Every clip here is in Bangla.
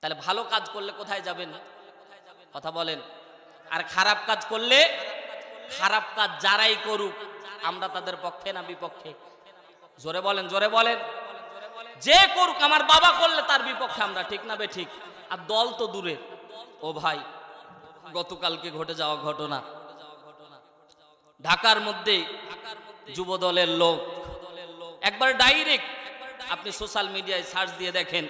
তাহলে ভালো কাজ করলে কোথায় যাবেন? কথা বলেন। আর খারাপ কাজ করলে, খারাপ কাজ যারাই করুক আমরা তাদের পক্ষে না বিপক্ষে? জোরে বলেন, জোরে বলেন। যে করুক, আমার বাবা করলে তার বিপক্ষে আমরা, ঠিক না বে ঠিক? আর দল তো দূরে। ও ভাই, গতকালকে ঘটে যাওয়া ঘটনা, ঢাকার মধ্যে যুব দলের লোক একবার ডাইরেক্ট, আপনি সোশ্যাল মিডিয়ায় সার্চ দিয়ে দেখেন,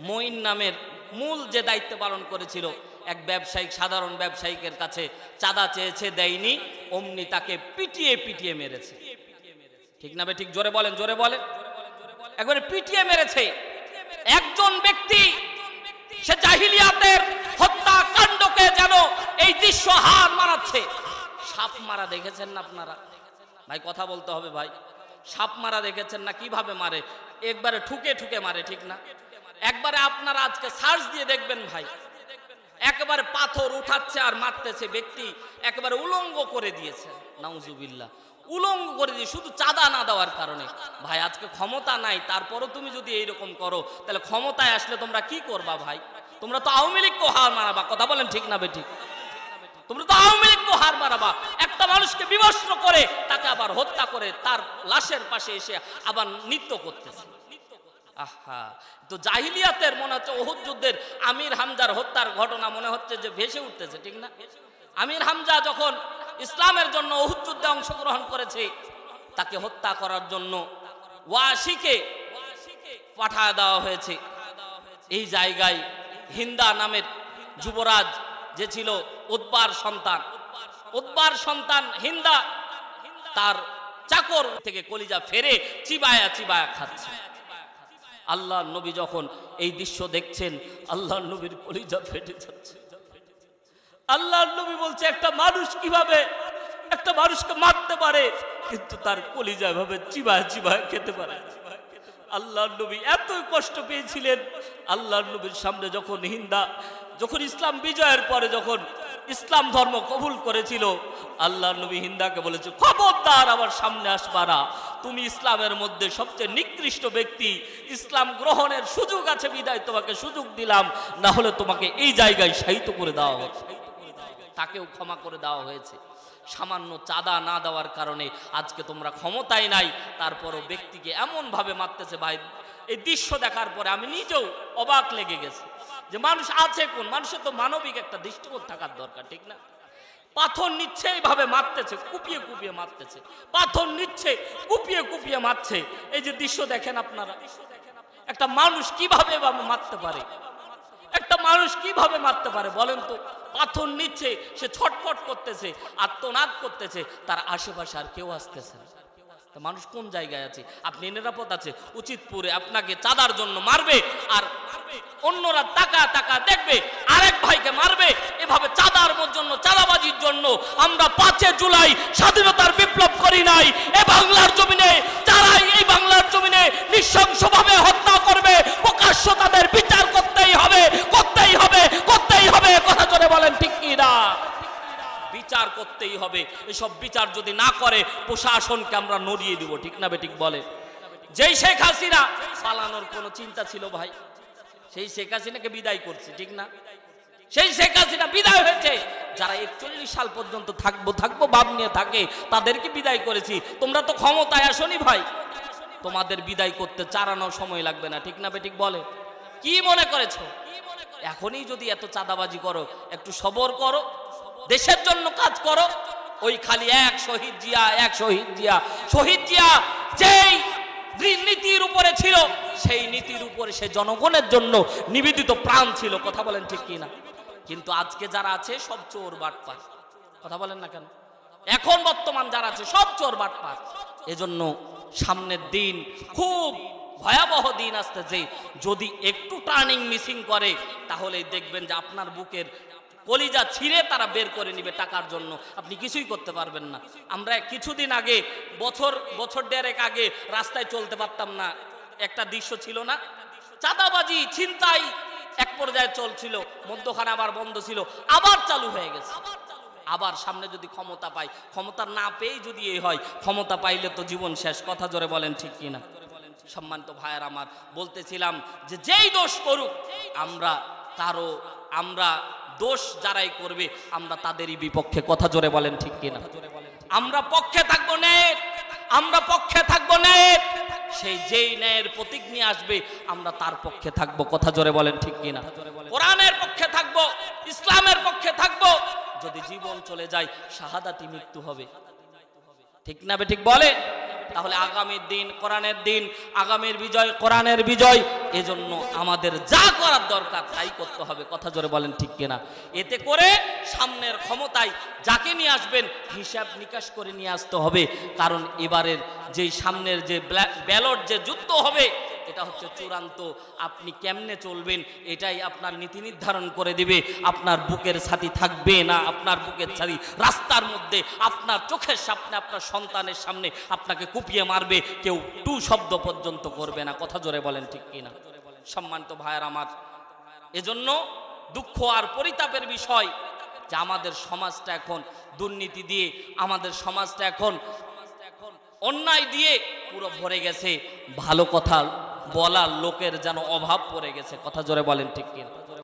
মঈন নামের মূল যে দায়িত্ব পালন করেছিল এক ব্যবসায়িক, সাধারণ ব্যবসায়িকের কাছে চাঁদা চেয়েছে, দেয়নি, অমনি তাকে পিটিয়ে পিটিয়ে মেরেছে, ঠিক না বে ঠিক? জোরে বলেন, জোরে বলেন। একবারে পিটিয়ে মেরেছে একজন ব্যক্তি। সে জাহিলিয়াতের হত্যাকাণ্ডকে যেন এই দৃশ্য হার মানাচ্ছে। সাপ মারা দেখেছেন না আপনারা ভাই? কথা বলতে হবে ভাই। সাপ মারা দেখেছেন না? কিভাবে মারে, একবারে ঠুকে ঠুকে মারে, ঠিক না? একবারে আপনারা আজকে সার্চ দিয়ে দেখবেন ভাই, একেবারে পাথর উঠাচ্ছে আর মারতেছে, ব্যক্তি একেবারে উলঙ্গ করে দিয়েছে, নাউজুবিল্লাহ, উলঙ্গ করে দিয়ে, শুধু চাঁদা না দেওয়ার কারণে। ভাই আজকে ক্ষমতা নাই, তারপরও তুমি যদি এইরকম করো, তাহলে ক্ষমতায় আসলে তোমরা কি করবা ভাই? তোমরা তো আওয়ামী লীগকে হার মারাবা, কথা বলেন ঠিক না বেঠিক? তোমরা তো আওয়ামী লীগকে হার মারাবা। একটা মানুষকে বিবস্ত্র করে তাকে আবার হত্যা করে তার লাশের পাশে এসে আবার নৃত্য করতেছে। আহা, তো জাহিলিয়াতের মনে হচ্ছে উহুদ যুদ্ধের আমির হামজার হত্যার ঘটনা মনে হচ্ছে যে ভেসে উঠতেছে, ঠিক না? আমির হামজা যখন ইসলামের জন্য উহুদ যুদ্ধে অংশগ্রহণ করেছে, তাকে হত্যা করার জন্য ওয়াশিকে পাঠায় দেওয়া হয়েছে। এই জায়গায় হিন্দা নামের যুবরাজ যে ছিল উতবার সন্তান হিন্দা, তার চাকর থেকে কলিজা ফেরে চিবায়া চিবায়া খাচ্ছে। আল্লাহর নবী যখন এই দৃশ্য দেখছেন, আল্লাহর নবীর কলিজা ফেটে যাচ্ছে। আল্লাহর নবী বলছে, একটা মানুষ কিভাবে একটা মানুষকে মারতে পারে কিন্তু তার কলিজা এভাবে চিবায় চিবায় খেতে পারে? আল্লাহর নবী এতই কষ্ট পেয়েছিলেন। আল্লাহর নবীর সামনে যখন ইসলাম বিজয়ের পরে যখন ইসলাম ধর্ম কবুল করেছিল, আল্লাহর নবী হিন্দাকে বলেছে, খবরদার আমার সামনে আসবা না, তুমি ইসলামের মধ্যে সবচেয়ে নিকৃষ্ট ব্যক্তি, ইসলাম গ্রহণের সুযোগ আছে বিদায় তোমাকে সুযোগ দিলাম, না হলে তোমাকে এই জায়গায় শায়িত করে দেওয়া হবে। তাকেও ক্ষমা করে দেওয়া হয়েছে। সামান্য চাঁদা না দেওয়ার কারণে আজকে তোমরা ক্ষমতায় নাই, তারপরও ব্যক্তিকে এমন ভাবে মারতেছে। ভাই এই দৃশ্য দেখার পরে আমি নিজেও অবাক লেগে গেছে যে মানুষ আছে কোন, মানুষের তো মানবিক একটা দৃষ্টিকোণ থাকার দরকার, ঠিক না? পাথর নিচ্ছে, এইভাবে মারতেছে, কুপিয়ে কুপিয়ে মারতেছে, পাথর নিচ্ছে, কুপিয়ে কুপিয়ে মারছে। এই যে দৃশ্য দেখেন আপনারা, একটা মানুষ কিভাবে মারতে পারে? একটা মানুষ কিভাবে মারতে পারে বলেন তো? পাথর নিচ্ছে, সে ছটফট করতেছে, আর্তনাদ করতেছে, তার আশেপাশে আর কেউ আসতেছে না। মানুষ কোন জায়গায় আছে? আপনি নিরাপদ আছে, উচিতপুরে আপনাকে চাঁদার জন্য মারবে, আর অন্যরা টাকা টাকা দেখবে আরেক ভাইকে মারবে। এভাবে চাঁদার জন্য, চাঁদাবাজির জন্য আমরা 5 জুলাই স্বাধীনতার বিপ্লব করি নাই। এ বাংলার জমিনে যারাই এই বাংলার জমিনে নৃশংসভাবে হত্যা করবে, প্রকাশ্য তাদের বিচার করতেই হবে, করতেই হবে, করতেই হবে। কথা জোরে বলেন ঠিক কি না? বিচার করতেই হবে। এসব বিচার যদি না করে প্রশাসনকে আমরা নড়িয়ে দিব, ঠিক না বেঠিক বলে? যেই শেখ হাসিনা পালানোর কোনো চিন্তা ছিল ভাই, সেই শেখ হাসিনাকে বিদায় করছে, ঠিক না? সেই শেখ হাসিনা বিদায় হয়েছে। যারা 41 সাল পর্যন্ত থাকবো ভাব নিয়ে থাকে, তাদেরকে বিদায় করেছি। তোমরা তো ক্ষমতায় আসনি ভাই, তোমাদের বিদায় করতে চারানো সময় লাগবে না, ঠিক না বেঠিক বলে? কি মনে করেছো এখনই যদি এত চাঁদাবাজি করো? একটু সবর করো, দেশের জন্য কাজ করো। ওই খালি এক শহীদ জিয়া যেই নীতির উপরে ছিল, সেই নীতির উপরে সে জনগণের জন্য নিবেদিত প্রাণ ছিল। কথা বলেন ঠিক কি না? কিন্তু আজকে যারা আছে সব চোর বাটপার। কথা বলেন না কেন? এখন বর্তমান যারা আছে সব চোর বাটপার। এজন্য সামনের দিন খুব ভয়াবহ দিন আসতেছে। যদি একটু টার্নিং মিসিং করে, তাহলে দেখবেন যে আপনার বুকের কলিজা ছিঁড়ে তারা বের করে নিবে টাকার জন্য, আপনি কিছুই করতে পারবেন না। আমরা কিছুদিন আগে, বছর দেড়েক আগে রাস্তায় চলতে পারতাম না, একটা দৃশ্য ছিল না? চাঁদাবাজি, ছিনতাই এক পর্যায়ে চলছিল, মধ্যখানে আবার বন্ধ ছিল, আবার চালু হয়ে গেছে। আবার সামনে যদি ক্ষমতা পাই, ক্ষমতা না পেয়ে যদি এই হয়, ক্ষমতা পাইলে তো জীবন শেষ। কথা জোরে বলেন ঠিক কিনা? সম্মানিত ভাইয়ের আমার, বলতেছিলাম যে যেই দোষ করুক আমরা কারো আমরা দোষ যারাই করবে আমরা তাদেরই বিপক্ষে, কথা জোরে বলেন ঠিক কিনা? আমরা পক্ষে থাকবো ন্যায়ের, আমরা পক্ষে থাকবো ন্যায়ের, সেই যেই ন্যায়ের প্রতীক নিয়ে আসবে আমরা তার পক্ষে থাকবো, কথা জোরে বলেন ঠিক কিনা? কোরআনের পক্ষে থাকবো, ইসলামের পক্ষে থাকবো। যদি জীবন চলে যায় শাহাদাতি মৃত্যু হবে, ঠিক না বে ঠিক বলে? তাহলে আগামীর দিন কোরআনের দিন, আগামীর বিজয় কোরআনের বিজয়। এজন্য আমাদের যা করার দরকার তাই করতে হবে, কথা জোরে বলেন ঠিক কিনা? এতে করে সামনের ক্ষমতায় যাকে নিয়ে আসবেন হিসাব নিকাশ করে নিয়ে আসতে হবে। কারণ এবারের যেই সামনের যে ব্যালট যে যুদ্ধ হবে এটা হচ্ছে চূড়ান্ত। আপনি কেমনে চলবেন এটাই আপনার নীতি নির্ধারণ করে দিবে। আপনার বুকের ছাতি থাকবে না, আপনার বুকের ছাতি রাস্তার মধ্যে, আপনার চোখের সামনে, আপনার সন্তানের সামনে আপনাকে কুপিয়ে মারবে, কেউ টু শব্দ পর্যন্ত করবে না, কথা জোরে বলেন ঠিক কিনা? সম্মানিত ভাইয়ের আমার, এজন্য দুঃখ আর পরিতাপের বিষয় যে আমাদের সমাজটা এখন দুর্নীতি দিয়ে, আমাদের সমাজটা এখন অন্যায় দিয়ে পুরো ভরে গেছে। ভালো কথা বলার লোকের যেন অভাব পড়ে গেছে, কথা জোরে বলেন ঠিক কিনা?